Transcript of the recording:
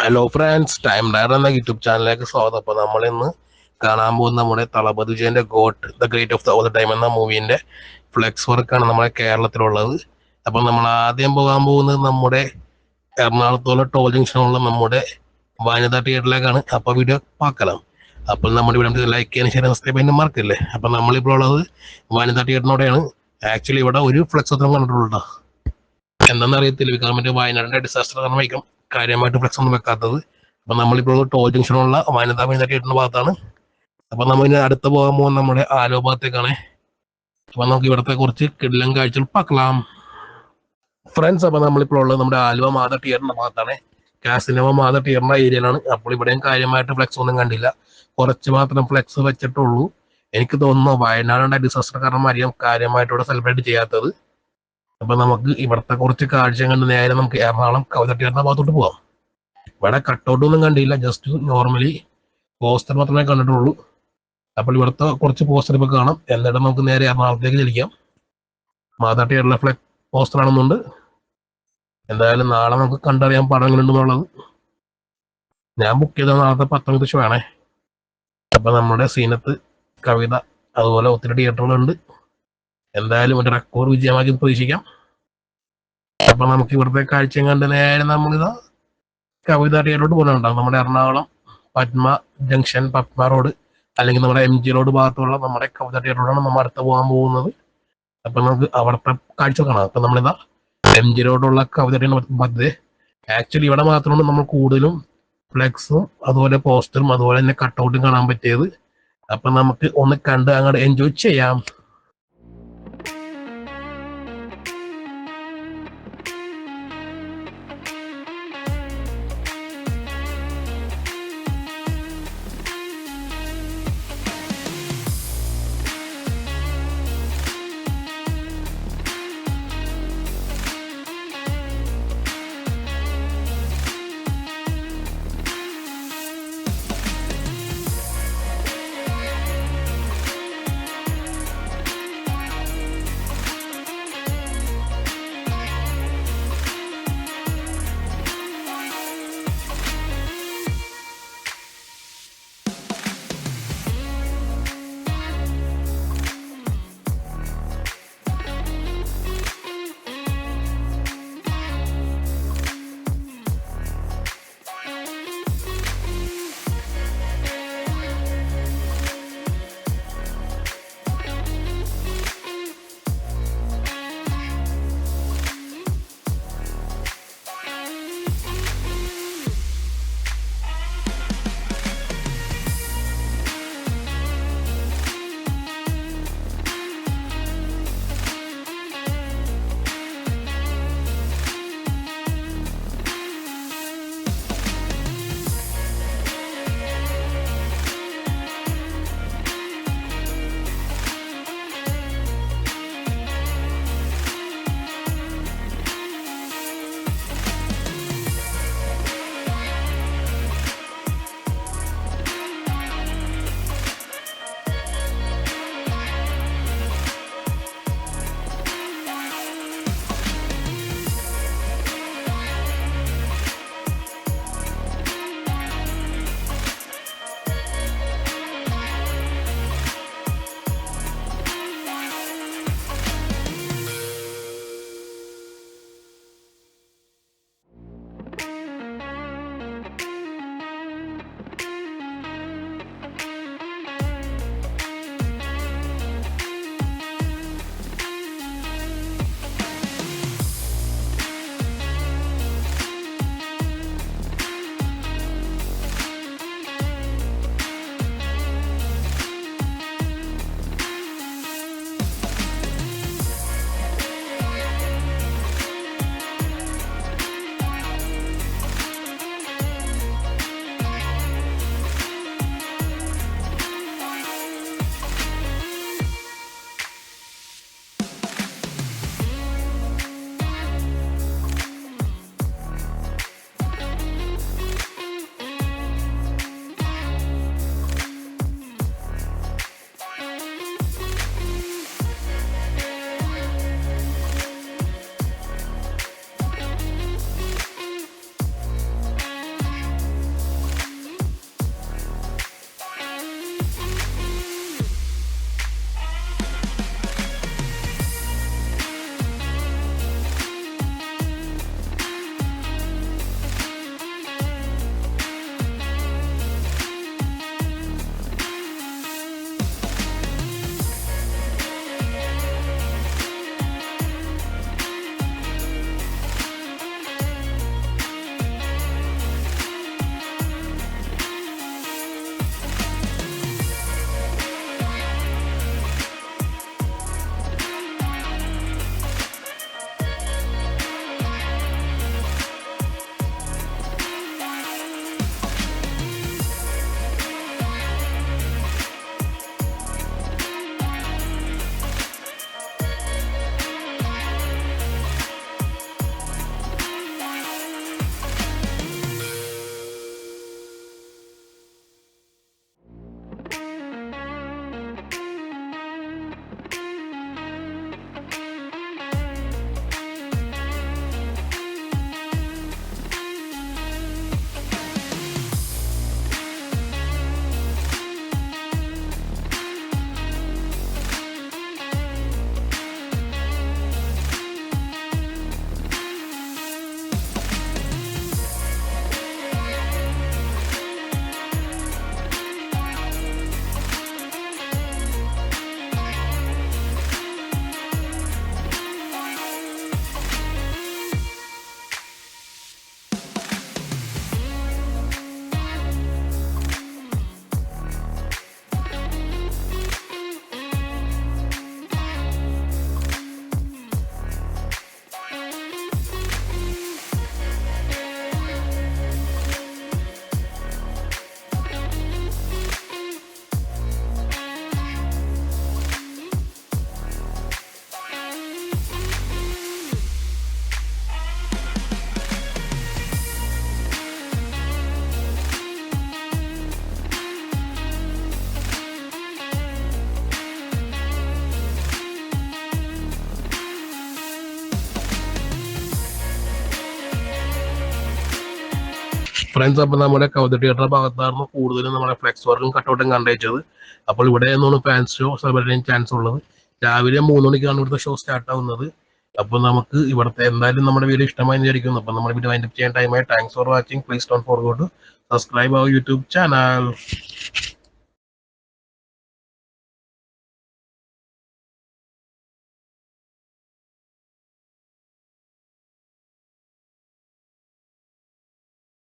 Hello friends, time Dyer എന്ന YouTube ചാനലിലേക്ക് സ്വാഗതം. അപ്പോൾ നമ്മളിന്ന് കാണാൻ പോകുന്ന നമ്മുടെ തളപതി വിജയൻ്റെ got the great of the all the time എന്ന മൂവീൻ്റെ ഫ്ലെക്സ് വർക്കാണ് നമ്മുടെ കേരളത്തിലുള്ളത്. അപ്പം നമ്മൾ ആദ്യം പോകാൻ പോകുന്നത് നമ്മുടെ എറണാകുളത്തുള്ള ടോൾ ജംഗ്ഷനുള്ള നമ്മുടെ വനിതാ തിയേറ്ററിലേക്കാണ്. അപ്പോൾ വീഡിയോ பார்க்கலாம். അപ്പോൾ നമ്മുടെ ഇവിടെ ലൈക്ക് ചെയ്യാൻ ശരി സബ്സ്ക്രൈബ് ചെയ്യാൻ മറക്കില്ലേ. അപ്പം നമ്മളിപ്പോൾ ഉള്ളത് വനിതാ തിയേറ്ററിനോടെയാണ്. ആക്ച്വലി ഇവിടെ ഒരു ഫ്ലെക്സ് ഒന്നും കണ്ടിട്ടുള്ളൂ. എന്താണെന്ന് അറിയത്തില്ല, കാരണം മറ്റേ വയനാടിൻ്റെ ഡിസാസ്റ്റർ കാരണം വയ്ക്കും കാര്യമായിട്ട് ഫ്ലെക്സ് ഒന്നും വെക്കാത്തത്. അപ്പം നമ്മളിപ്പോൾ ടോൾ ജംഗ്ഷനുള്ള വനിതാ തിയേറ്ററിൻ്റെ ഭാഗത്താണ്. അപ്പം നമ്മൾ ഇനി അടുത്ത് പോകാൻ പോകുന്ന നമ്മുടെ ആലുവ ഭാഗത്തേക്കാണ്. അപ്പം നമുക്ക് ഇവിടുത്തെ കുറച്ച് കിടിലൻ കാഴ്ചകൾ പാക്കലാം ഫ്രണ്ട്സ്. അപ്പം നമ്മളിപ്പോൾ ഉള്ളത് നമ്മുടെ ആലുവ മാത തിയേറ്ററിൻ്റെ ഭാഗത്താണ്. കാസിനോവ മാത തിയേറ്ററിൻ്റെ ഏരിയയിലാണ്. അപ്പോൾ ഇവിടെയും കാര്യമായിട്ട് ഫ്ലെക്സ് ഒന്നും കണ്ടില്ല, കുറച്ച് മാത്രം ഫ്ലെക്സ് വെച്ചിട്ടുള്ളൂ. എനിക്ക് തോന്നുന്നു വയനാടിൻ്റെ ഡിസാസ്റ്റർ കാരണം അറിയാം കാര്യമായിട്ട് ഇവിടെ സെലിബ്രേറ്റ് ചെയ്യാത്തത്. അപ്പൊ നമുക്ക് ഇവിടുത്തെ കുറച്ച് കാഴ്ച കണ്ട് നേരെ നമുക്ക് എറണാകുളം കവിത തിയേറ്ററിന്റെ ഭാഗത്തോട്ട് പോകാം. ഇവിടെ കട്ടൗട്ടൊന്നും കണ്ടില്ല, ജസ്റ്റ് നോർമലി പോസ്റ്റർ മാത്രമേ കണ്ടിട്ടുള്ളൂ. അപ്പോൾ ഇവിടുത്തെ കുറച്ച് പോസ്റ്റർ ഇപ്പൊ കാണാം. എന്നിട്ട് നമുക്ക് നേരെ എറണാകുളത്തേക്ക് ചലിക്കാം. മാതാ തിയേറ്ററിലെ ഫ്ലെക്സ് പോസ്റ്റർ ആണെന്നുണ്ട്. എന്തായാലും നാളെ നമുക്ക് കണ്ടറിയാൻ പടം എങ്ങനെയുണ്ടെന്നുള്ളത്. ഞാൻ ബുക്ക് ചെയ്ത നാളത്തെ 10 ഷോ ആണേ. അപ്പൊ നമ്മുടെ സീനത്ത് കവിത അതുപോലെ ഒത്തിരി തിയേറ്ററുകളുണ്ട്. എന്തായാലും ഒരു റെക്കോർഡ് വിജയമാക്കി പ്രതീക്ഷിക്കാം. അപ്പൊ നമുക്ക് ഇവിടുത്തെ കാഴ്ചയും കണ്ട് നേരെ നമ്മളിതാ കവിത തിയേറ്ററിലോട്ട് പോകുന്നുണ്ടാവും. നമ്മുടെ എറണാകുളം പത്മ ജംഗ്ഷൻ, പത്മ റോഡ് അല്ലെങ്കിൽ നമ്മുടെ MG റോഡ് ഭാഗത്തുള്ള നമ്മുടെ കവിത തിയേറ്ററിലോടാണ് നമ്മൾ അടുത്ത് പോകാൻ പോകുന്നത്. അപ്പൊ നമുക്ക് അവിടുത്തെ കാഴ്ച കാണാം. അപ്പൊ നമ്മളിതാ MG റോഡുള്ള കവിത തിയേറ്ററിന് ആക്ച്വലി ഇവിടെ മാത്രമാണ് നമ്മൾ കൂടുതലും ഫ്ലെക്സും അതുപോലെ പോസ്റ്ററും അതുപോലെ തന്നെ കട്ടൗട്ടും കാണാൻ പറ്റിയത്. അപ്പൊ നമുക്ക് ഒന്ന് കണ്ട് അങ്ങോട്ട് എൻജോയ് ചെയ്യാം. ഫ്രണ്ട്സ്, അപ്പോൾ നമ്മുടെ കൗതുക തിയേറ്റർ ഭാഗത്തായിരുന്നു കൂടുതലും നമ്മുടെ ഫ്ലെക്സ് വർക്കും കട്ടൗട്ടും കണ്ടയച്ചത്. അപ്പോൾ ഇവിടെ നിന്നാണ് ഫാൻസ് ഷോ സെലിബ്രേറ്റ് ചെയ്യാൻ ചാൻസ് ഉള്ളത്. രാവിലെ 3 മണിക്കാണ് ഇവിടുത്തെ ഷോ സ്റ്റാർട്ട് ആവുന്നത്. അപ്പോൾ നമുക്ക് ഇവിടുത്തെ എന്തായാലും നമ്മുടെ വീഡിയോ ഇഷ്ടമായി വിചാരിക്കുന്നു. അപ്പോൾ നമ്മുടെ വീഡിയോ വൈൻഡപ്പ് ചെയ്യാൻ ടൈമായി. Thanks for watching. Please don't forget to subscribe our YouTube channel.